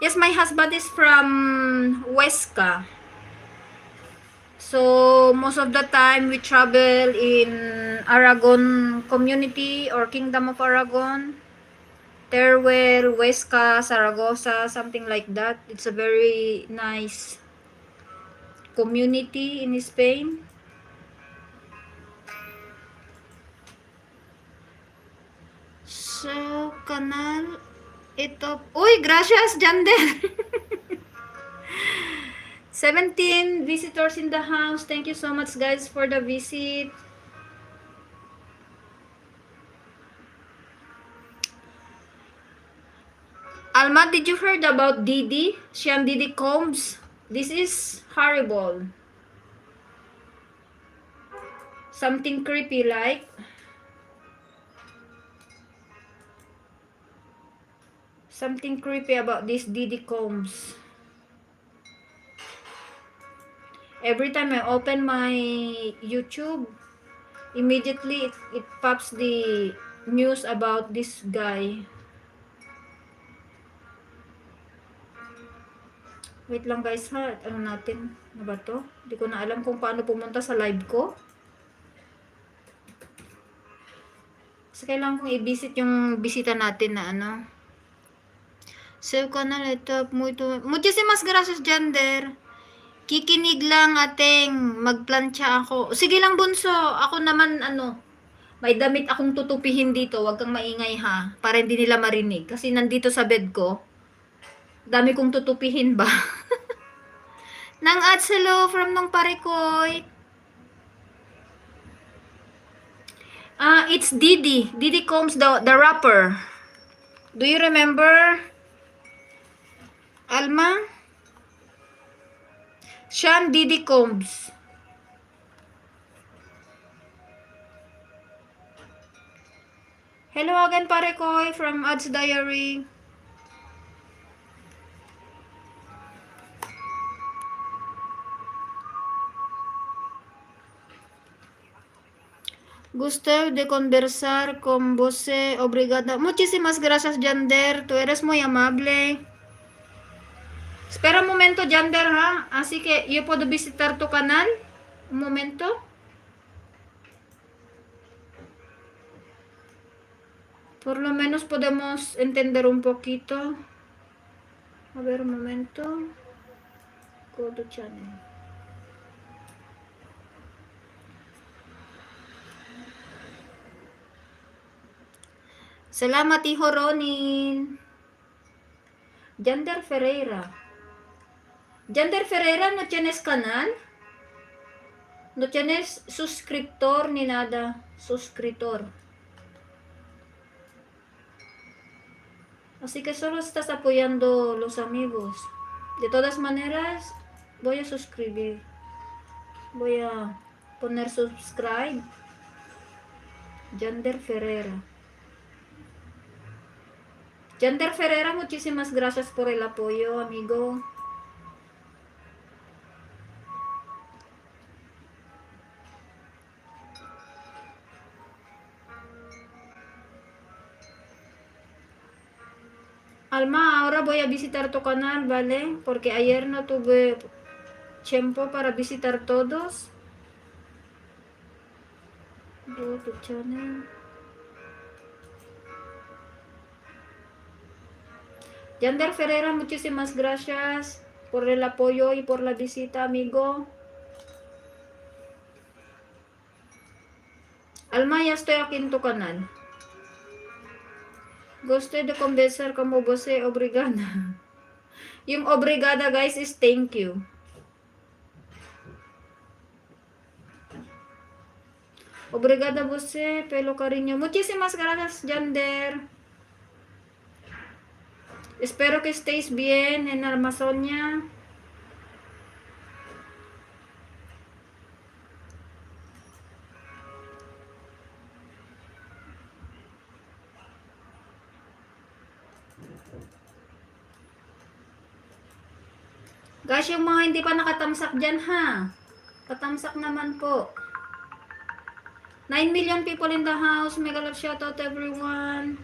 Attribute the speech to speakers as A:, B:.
A: Yes, my husband is from Huesca. So, most of the time, we travel in Aragon community or Kingdom of Aragon. Teruel, Huesca, Zaragoza, something like that. It's a very nice community in Spain. So, kanal, ito. Uy, gracias, Jander! 17 visitors in the house. Thank you so much, guys, for the visit. Alma, did you heard about Didi? Sian Didi Combs? This is horrible. Something creepy like. Something creepy about this Didi Combs. Every time I open my YouTube, immediately it pops the news about this guy. Wait lang guys ha, ano natin? Ano ba to? Hindi ko na alam kung paano pumunta sa live ko. Kasi kailangan kong i-visit yung bisita natin na ano. Save ko na ito. Muchísimas gracias, Jander. Kikinig lang ating magplantsa ako. Sige lang bunso, ako naman ano, may damit akong tutupihin dito. Huwag kang maingay ha, para hindi nila marinig. Kasi nandito sa bed ko, dami kong tutupihin ba. Nang ats hello from nung parekoy. It's Didi. Didi Combs, the rapper. Do you remember? Alma? Sian Didi Combs. Hello again, parekoy, from Ads Diary. Gusto de conversar con vos, obrigada. Muchísimas gracias, Jander. Tú eres muy amable. Espera un momento, Jander, ha? Así que yo puedo visitar tu canal. Un momento. Por lo menos podemos entender un poquito. A ver, un momento. Go to channel. Salamat, Hijo Ronin. Jander Ferreira. Jander Ferreira, ¿no tienes canal? ¿No tienes suscriptor ni nada? Suscriptor. Así que solo estás apoyando los amigos. De todas maneras, voy a suscribir. Voy a poner subscribe. Jander Ferreira. Jander Ferreira, muchísimas gracias por el apoyo, amigo. Alma, ahora voy a visitar tu canal, ¿vale? Porque ayer no tuve tiempo para visitar todos. Go to channel. Jander Ferreira, muchísimas gracias por el apoyo y por la visita, amigo. Alma, ya estoy aquí en tu canal. Gusto de conversar como você, obrigada. Yung obrigada, guys, is thank you. Obrigada você pelo carinho. Muchísimas gracias, Jander. Espero que estés bien en Amazonia. Guys, yung mga hindi pa nakatamsak dyan ha. Patamsak naman po. 9 million people in the house. Mega love shoutout everyone.